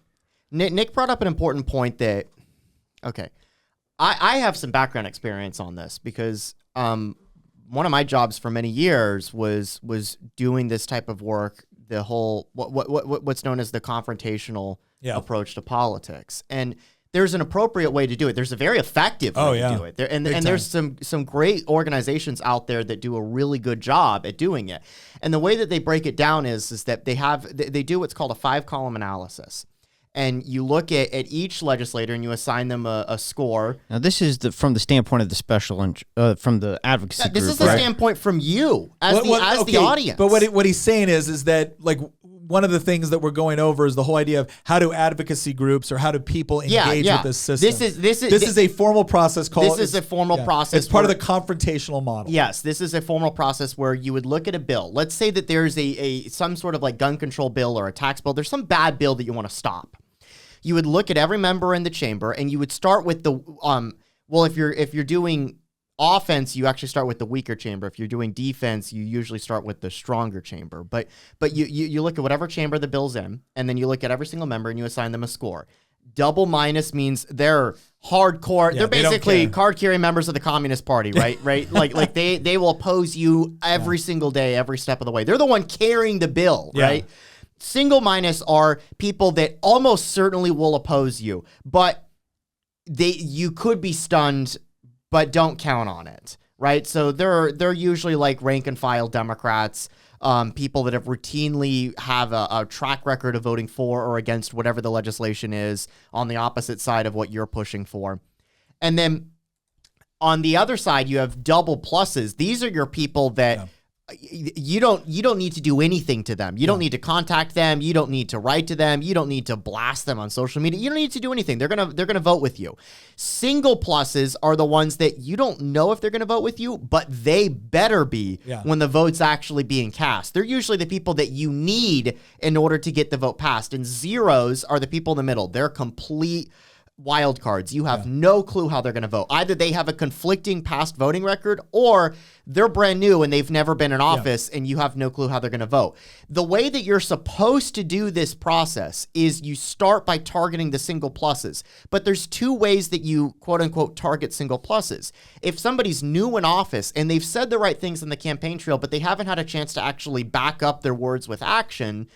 S5: Nick brought up an important point that, okay, I have some background experience on this because one of my jobs for many years was doing this type of work, the whole what's known as the confrontational approach to politics. And there's an appropriate way to do it. There's a very effective way to do it. And there's some great organizations out there that do a really good job at doing it. And the way that they break it down is that they do what's called a 5-column analysis. And you look at each legislator and you assign them a score.
S4: Now, this is from the standpoint of the from the advocacy group.
S5: This is the standpoint from you as the audience.
S1: But what he's saying is that, like, one of the things that we're going over is the whole idea of how do advocacy groups or how do people engage with this system. This is a formal process called.
S5: This is a formal process.
S1: It's part of the confrontational model.
S5: Yes, this is a formal process where you would look at a bill. Let's say that there's some sort of like gun control bill or a tax bill. There's some bad bill that you want to stop. You would look at every member in the chamber, and you would start with the if you're doing offense, you actually start with the weaker chamber. If you're doing defense, you usually start with the stronger chamber. But you look at whatever chamber the bill's in, and then you look at every single member and you assign them a score. Double minus means they're hardcore. They're basically card-carrying members of the Communist Party, right? Right? Like they will oppose you every single day, every step of the way. They're the one carrying the bill, right? Single minus are people that almost certainly will oppose you, but you could be stunned, but don't count on it, right? So they're usually like rank and file Democrats, people that have routinely have a track record of voting for or against whatever the legislation is on the opposite side of what you're pushing for. And then on the other side, you have double pluses. These are your people that you don't need to do anything to them. You don't need to contact them. You don't need to write to them. You don't need to blast them on social media. You don't need to do anything. They're gonna vote with you. Single pluses are the ones that you don't know if they're gonna vote with you, but they better be when the vote's actually being cast. They're usually the people that you need in order to get the vote passed. And zeros are the people in the middle. They're complete wild cards. You have no clue how they're going to vote. Either they have a conflicting past voting record or they're brand new and they've never been in office and you have no clue how they're going to vote. The way that you're supposed to do this process is you start by targeting the single pluses. But there's two ways that you quote unquote target single pluses. If somebody's new in office and they've said the right things in the campaign trail, but they haven't had a chance to actually back up their words with action,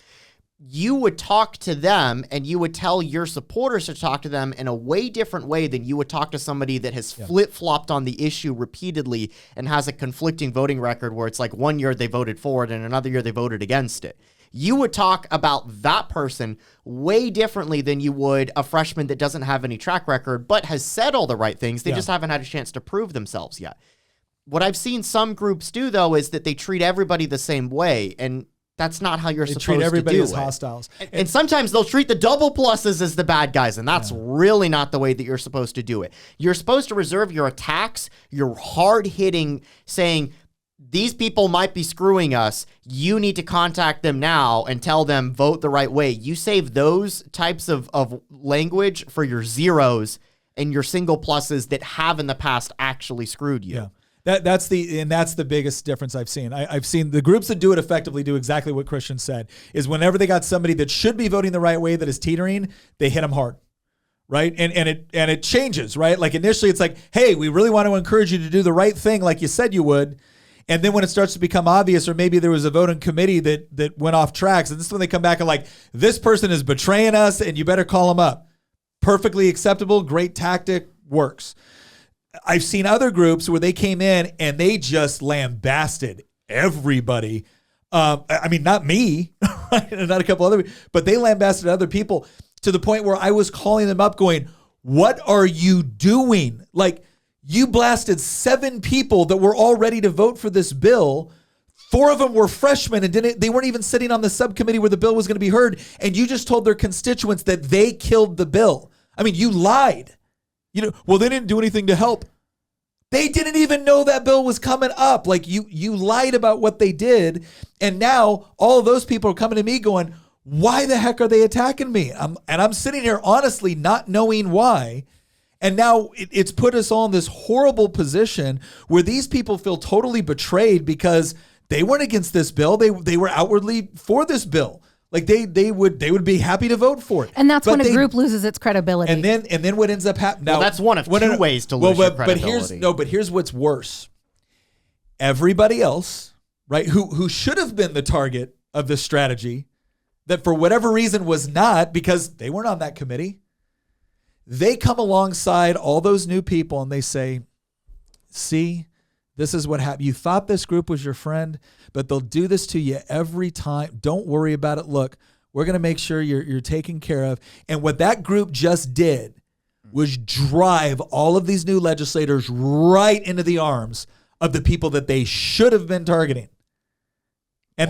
S5: you would talk to them and you would tell your supporters to talk to them in a way different way than you would talk to somebody that has flip-flopped on the issue repeatedly and has a conflicting voting record where it's like one year they voted for it and another year they voted against it. you would talk about that person way differently than you would a freshman that doesn't have any track record but has said all the right things. They just haven't had a chance to prove themselves yet. What I've seen some groups do, though, is that they treat everybody the same way, and that's not how you're supposed to do it.
S1: Treat everybody as hostiles.
S5: And sometimes they'll treat the double pluses as the bad guys, and that's really not the way that you're supposed to do it. You're supposed to reserve your attacks, your hard-hitting, saying, these people might be screwing us. You need to contact them now and tell them, vote the right way. You save those types of language for your zeros and your single pluses that have in the past actually screwed you.
S1: Yeah. That's the biggest difference I've seen. I've seen the groups that do it effectively do exactly what Christian said, is whenever they got somebody that should be voting the right way that is teetering, they hit them hard. Right. And it changes, right? Like initially it's like, hey, we really want to encourage you to do the right thing like you said you would. And then when it starts to become obvious, or maybe there was a vote in committee that went off tracks, and this is when they come back and like, this person is betraying us and you better call them up. Perfectly acceptable, great tactic, works. I've seen other groups where they came in and they just lambasted everybody. I mean, not me, right? And not a couple other, but they lambasted other people to the point where I was calling them up going, what are you doing? Like, you blasted 7 people that were all ready to vote for this bill. 4 of them were freshmen and they weren't even sitting on the subcommittee where the bill was going to be heard. And you just told their constituents that they killed the bill. I mean, you lied. Well, they didn't do anything to help. They didn't even know that bill was coming up. Like you lied about what they did. And now all of those people are coming to me going, why the heck are they attacking me? I'm sitting here honestly not knowing why. And now it's put us all in this horrible position where these people feel totally betrayed because they weren't against this bill. They were outwardly for this bill. Like they would be happy to vote for it.
S3: And that's when a group loses its credibility.
S1: And then what ends up happening? Now,
S5: that's one of 2 ways to lose your credibility.
S1: But here's what's worse. Everybody else, right, who should have been the target of this strategy, that for whatever reason was not because they weren't on that committee, they come alongside all those new people and they say, see, this is what happened. You thought this group was your friend, but they'll do this to you every time. Don't worry about it. Look, we're going to make sure you're taken care of. And what that group just did was drive all of these new legislators right into the arms of the people that they should have been targeting. And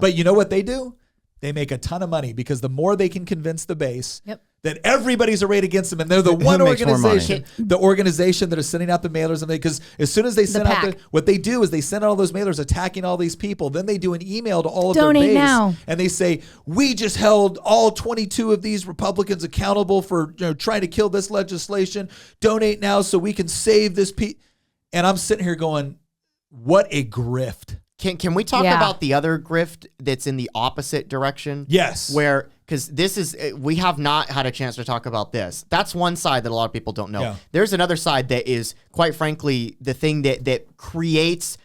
S1: but you know what they do? They make a ton of money because the more they can convince the base that everybody's arrayed against them, and they're the one organization, the organization that is sending out the mailers, and because as soon as they send out what they do is they send out all those mailers attacking all these people. Then they do an email to all of their base, now. And they say, we just held all 22 of these Republicans accountable for trying to kill this legislation. Donate now so we can save this. And I'm sitting here going, what a grift.
S5: Can we talk about the other grift that's in the opposite direction?
S1: Yes.
S5: Because this is, we have not had a chance to talk about this. That's one side that a lot of people don't know.
S1: Yeah.
S5: There's another side that is, quite frankly, the thing that creates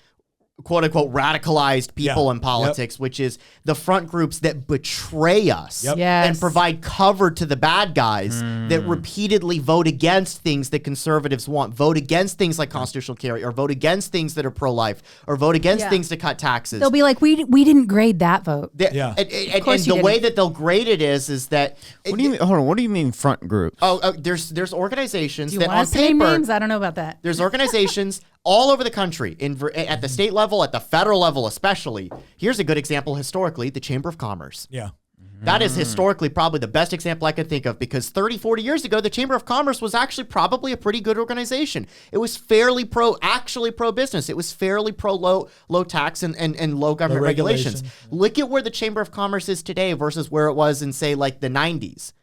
S5: quote unquote radicalized people in politics, which is the front groups that betray us and provide cover to the bad guys that repeatedly vote against things that conservatives want, vote against things like constitutional carry, or vote against things that are pro-life, or vote against things to cut taxes.
S3: They'll be like, we didn't grade that vote.
S5: And the way that they'll grade it is that
S4: what do you mean? Hold on. What do you mean front group?
S5: There's organizations
S3: do you
S5: that
S3: want
S5: on
S3: to say
S5: paper
S3: names? I don't know about that.
S5: There's organizations all over the country, at the state level, at the federal level especially. Here's a good example historically, the Chamber of Commerce.
S1: Yeah.
S5: That is historically probably the best example I could think of, because 30, 40 years ago, the Chamber of Commerce was actually probably a pretty good organization. It was fairly pro-business. It was fairly low tax and low government regulations. Look at where the Chamber of Commerce is today versus where it was in, say, like the 90s.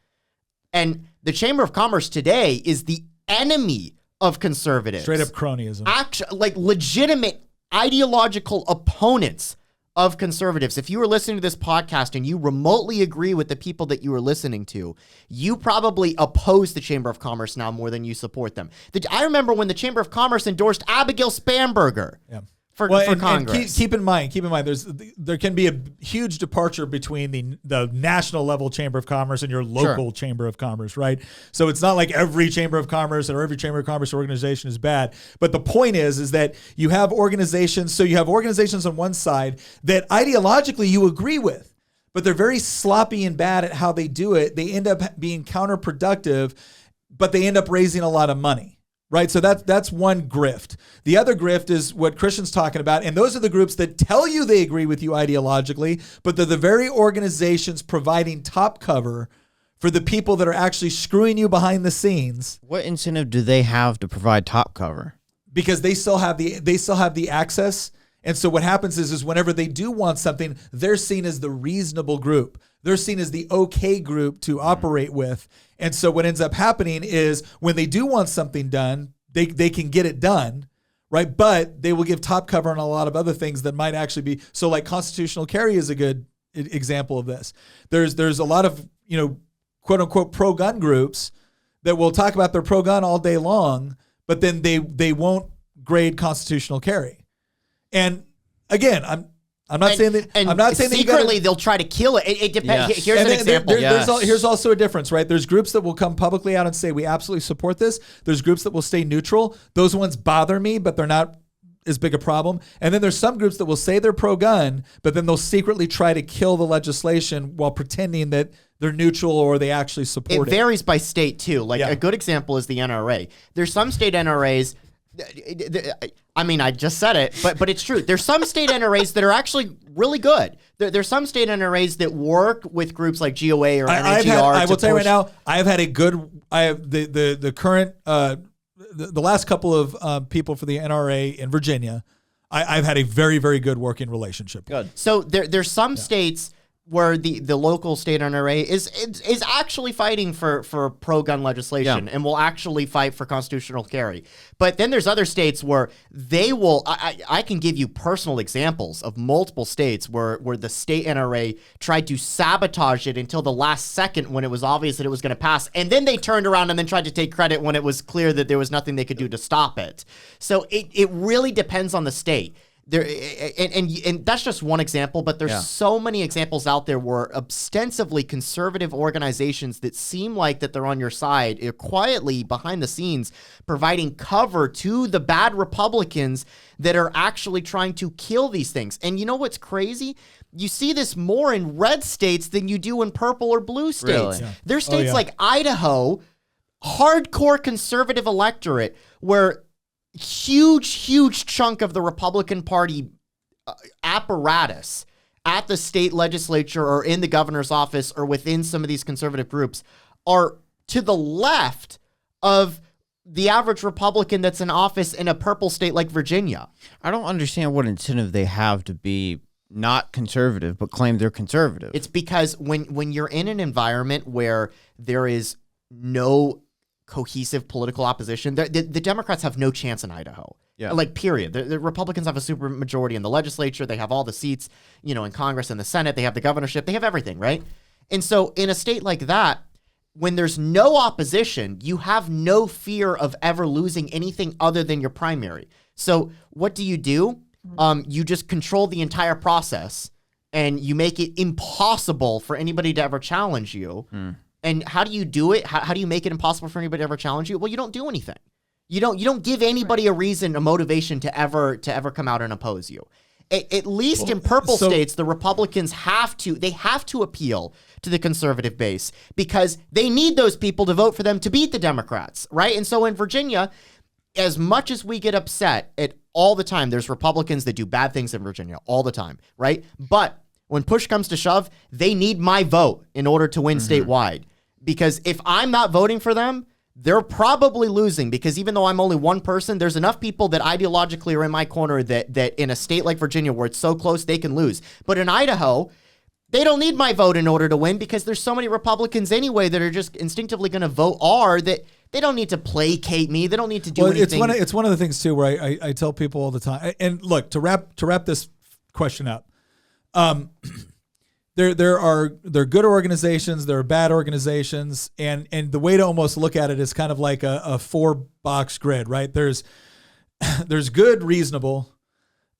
S5: And the Chamber of Commerce today is the enemy of conservatives.
S1: Straight up cronyism.
S5: Like legitimate ideological opponents of conservatives. If you were listening to this podcast and you remotely agree with the people that you were listening to, you probably oppose the Chamber of Commerce now more than you support them. I remember when the Chamber of Commerce endorsed Abigail Spanberger for
S1: and
S5: Congress.
S1: keep in mind, there can be a huge departure between the national level Chamber of Commerce and your local Chamber of Commerce, right? So it's not like every Chamber of Commerce or every Chamber of Commerce organization is bad. But the point is that you have organizations. So you have organizations on one side that ideologically you agree with, but they're very sloppy and bad at how they do it. They end up being counterproductive, but they end up raising a lot of money. Right, so that's one grift. The other grift is what Christian's talking about, and those are the groups that tell you they agree with you ideologically, but they're the very organizations providing top cover for the people that are actually screwing you behind the scenes.
S4: What incentive do they have to provide top cover?
S1: Because they still have the access. And so what happens is whenever they do want something, they're seen as the reasonable group. They're seen as the okay group to operate with. And so what ends up happening is when they do want something done, they can get it done, right? But they will give top cover on a lot of other things that might actually be. So like constitutional carry is a good example of this. There's a lot of, quote unquote pro-gun groups that will talk about their pro-gun all day long, but then they won't grade constitutional carry. And again, I'm not saying that
S5: secretly they'll try to kill it. It depends.
S4: Yes.
S5: Here's an example.
S1: Here's also a difference, right? There's groups that will come publicly out and say we absolutely support this. There's groups that will stay neutral. Those ones bother me, but they're not as big a problem. And then there's some groups that will say they're pro-gun, but then they'll secretly try to kill the legislation while pretending that they're neutral or they actually support it.
S5: It varies by state too. Like a good example is the NRA. There's some state NRAs. I mean, I just said it, but it's true. There's some state NRAs that are actually really good. There's some state NRAs that work with groups like GOA or NHGR.
S1: I will tell you right now, I have had the current, the last couple of people for the NRA in Virginia, I've had a very, very good working relationship.
S4: Good.
S5: So there's some states where the local state NRA is actually fighting for pro-gun legislation and will actually fight for constitutional carry. But then there's other states where they will, I can give you personal examples of multiple states where the state NRA tried to sabotage it until the last second when it was obvious that it was going to pass. And then they turned around and then tried to take credit when it was clear that there was nothing they could do to stop it. So it really depends on the state. There and that's just one example, but there's so many examples out there where ostensibly conservative organizations that seem like that they're on your side are quietly behind the scenes providing cover to the bad Republicans that are actually trying to kill these things. And you know what's crazy? You see this more in red states than you do in purple or blue states.
S4: Really?
S1: Yeah.
S5: There's states like Idaho, hardcore conservative electorate where huge chunk of the Republican Party apparatus at the state legislature or in the governor's office or within some of these conservative groups are to the left of the average Republican that's in office in a purple state like Virginia.
S4: I don't understand what incentive they have to be not conservative, but claim they're conservative.
S5: It's because when you're in an environment where there is no cohesive political opposition, the Democrats have no chance in Idaho.
S4: Yeah.
S5: Like, period. The Republicans have a super majority in the legislature. They have all the seats, in Congress and the Senate. They have the governorship. They have everything, right? And so in a state like that, when there's no opposition, you have no fear of ever losing anything other than your primary. So what do? You just control the entire process and you make it impossible for anybody to ever challenge you. And how do you do it? How do you make it impossible for anybody to ever challenge you? Well, you don't do anything. You don't give anybody a reason, a motivation to ever come out and oppose you. At least in purple states, the Republicans have to appeal to the conservative base because they need those people to vote for them to beat the Democrats, right? And so in Virginia, as much as we get upset at all the time, there's Republicans that do bad things in Virginia all the time, right? But when push comes to shove, they need my vote in order to win statewide. Because if I'm not voting for them, they're probably losing because even though I'm only one person, there's enough people that ideologically are in my corner that in a state like Virginia where it's so close, they can lose. But in Idaho, they don't need my vote in order to win because there's so many Republicans anyway that are just instinctively going to vote R that they don't need to placate me. They don't need to do anything.
S1: It's one of the things too where I tell people all the time. And look, to wrap this question up, There are good organizations, there are bad organizations, and the way to almost look at it is kind of like a 4-box grid, right? There's good, reasonable,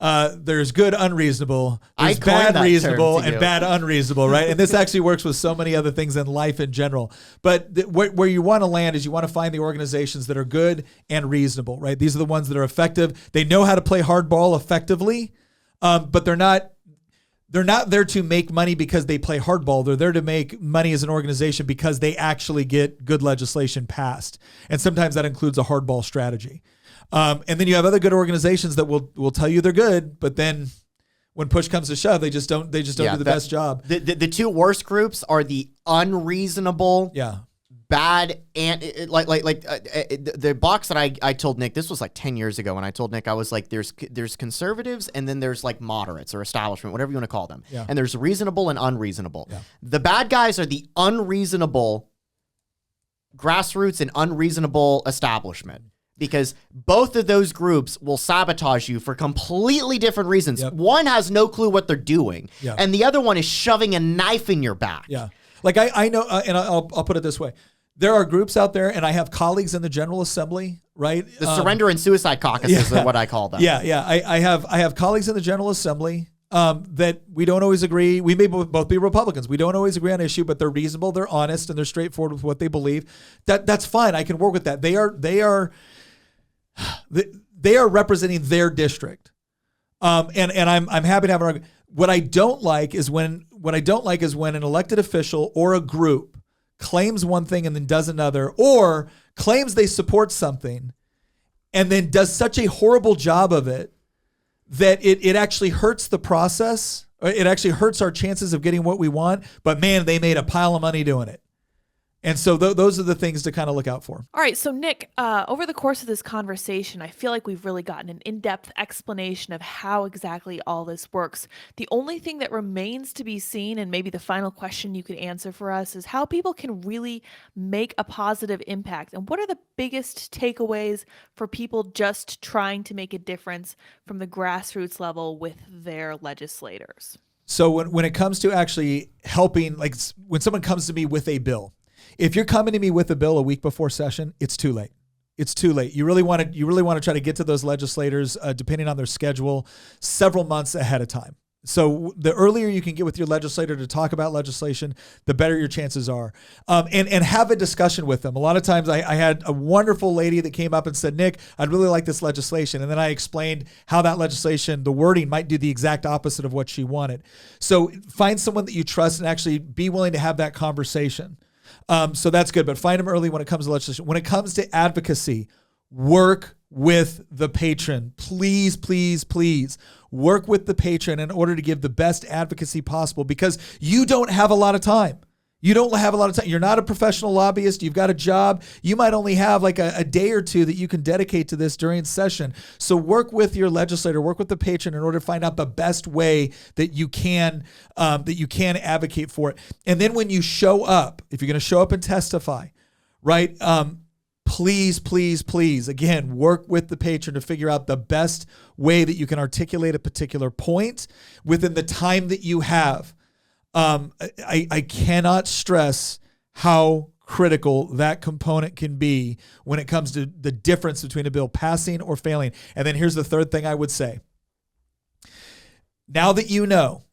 S1: There's good unreasonable,
S5: I
S1: there's
S5: coined
S1: bad
S5: that term
S1: reasonable,
S5: to
S1: and
S5: you.
S1: bad unreasonable, right? And this actually works with so many other things in life in general. But where you want to land is you want to find the organizations that are good and reasonable, right? These are the ones that are effective. They know how to play hardball effectively, but they're not there to make money because they play hardball. They're there to make money as an organization because they actually get good legislation passed. And sometimes that includes a hardball strategy. And then you have other good organizations that will tell you they're good, but then when push comes to shove, they just don't do the best job.
S5: The two worst groups are the unreasonable,
S1: Yeah.
S5: bad, and the box that I told Nick, this was like 10 years ago when I told Nick, I was like, there's conservatives and then there's like moderates or establishment, whatever you want to call them.
S1: Yeah.
S5: And there's reasonable and unreasonable.
S1: Yeah.
S5: The bad guys are the unreasonable grassroots and unreasonable establishment. Because both of those groups will sabotage you for completely different reasons.
S1: Yep.
S5: One has no clue what they're doing,
S1: Yeah.
S5: and the other one is shoving a knife in your back.
S1: Yeah. Like I know, and I'll put it this way. There are groups out there, and I have colleagues in the General Assembly, right?
S5: The surrender and suicide caucuses
S1: yeah.
S5: are what I call them.
S1: Yeah. I have colleagues in the General Assembly that we don't always agree. We may both be Republicans. We don't always agree on issue, but they're reasonable, they're honest, and they're straightforward with what they believe. That's fine. I can work with that. They are representing their district, and I'm happy to have an argument. What I don't like is when an elected official or a group claims one thing and then does another, or claims they support something and then does such a horrible job of it that it actually hurts the process. Or it actually hurts our chances of getting what we want. But man, they made a pile of money doing it. And so those are the things to kind of look out for.
S2: All right, so Nick, over the course of this conversation, I feel like we've really gotten an in-depth explanation of how exactly all this works. The only thing that remains to be seen, and maybe the final question you could answer for us, is how people can really make a positive impact. And what are the biggest takeaways for people just trying to make a difference from the grassroots level with their legislators?
S1: So when it comes to actually helping, like when someone comes to me with a bill, if you're coming to me with a bill a week before session, it's too late. It's too late. You really want to try to get to those legislators, depending on their schedule, several months ahead of time. So the earlier you can get with your legislator to talk about legislation, the better your chances are. And have a discussion with them. A lot of times I had a wonderful lady that came up and said, Nick, I'd really like this legislation. And then I explained how that legislation, the wording might do the exact opposite of what she wanted. So find someone that you trust and actually be willing to have that conversation. So that's good, but find them early when it comes to legislation. When it comes to advocacy, work with the patron. Please, please, please work with the patron in order to give the best advocacy possible, because you don't have a lot of time. You don't have a lot of time. You're not a professional lobbyist. You've got a job. You might only have like a day or two that you can dedicate to this during session. So work with your legislator, work with the patron in order to find out the best way that you can advocate for it. And then when you show up, if you're going to show up and testify, right? Please, please, please, again, work with the patron to figure out the best way that you can articulate a particular point within the time that you have. I cannot stress how critical that component can be when it comes to the difference between a bill passing or failing. And then here's the third thing I would say. Now that you know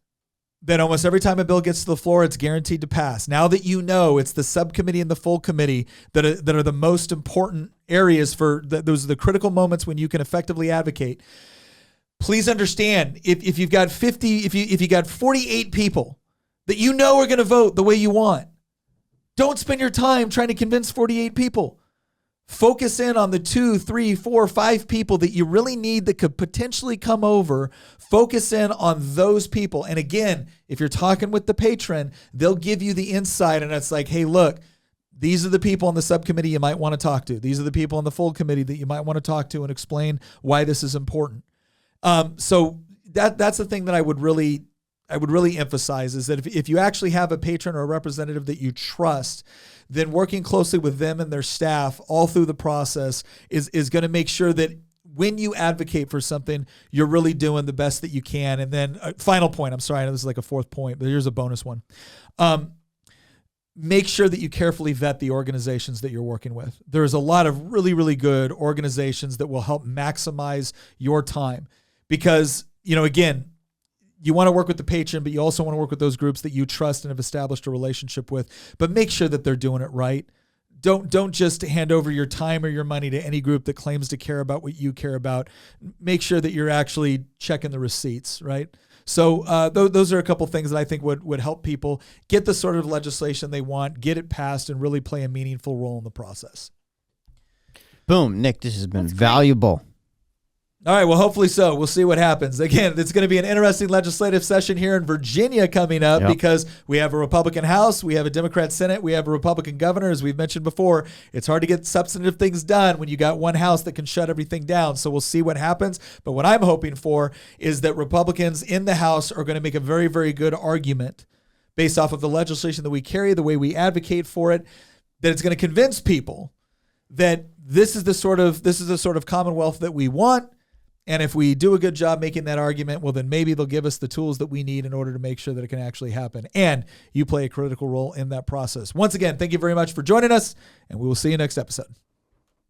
S1: that almost every time a bill gets to the floor, it's guaranteed to pass. Now that you know it's the subcommittee and the full committee that are the most important areas for those are the critical moments when you can effectively advocate. Please understand, if you've got 48 people that you know are going to vote the way you want, don't spend your time trying to convince 48 people. Focus in on the 2, 3, 4, 5 people that you really need that could potentially come over. Focus in on those people. And again, if you're talking with the patron, they'll give you the insight, and it's like, hey, look, these are the people on the subcommittee you might want to talk to. These are the people on the full committee that you might want to talk to and explain why this is important. So that's the thing that I would really emphasize, is that if you actually have a patron or a representative that you trust, then working closely with them and their staff all through the process is going to make sure that when you advocate for something, you're really doing the best that you can. And then final point, I'm sorry, I know this is like a fourth point, but here's a bonus one. Make sure that you carefully vet the organizations that you're working with. There's a lot of really, really good organizations that will help maximize your time, because again, you want to work with the patron, but you also want to work with those groups that you trust and have established a relationship with. But make sure that they're doing it right. Don't just hand over your time or your money to any group that claims to care about what you care about. Make sure that you're actually checking the receipts, right? So those are a couple things that I think would help people get the sort of legislation they want, get it passed, and really play a meaningful role in the process.
S4: Boom, Nick, this has been valuable.
S1: All right, well, hopefully so. We'll see what happens. Again, it's going to be an interesting legislative session here in Virginia coming up because we have a Republican House, we have a Democrat Senate, we have a Republican governor. As we've mentioned before, it's hard to get substantive things done when you got one house that can shut everything down. So we'll see what happens. But what I'm hoping for is that Republicans in the House are going to make a very, very good argument based off of the legislation that we carry, the way we advocate for it, that it's going to convince people that this is the sort of Commonwealth that we want. And if we do a good job making that argument, well, then maybe they'll give us the tools that we need in order to make sure that it can actually happen. And you play a critical role in that process. Once again, thank you very much for joining us, and we will see you next episode.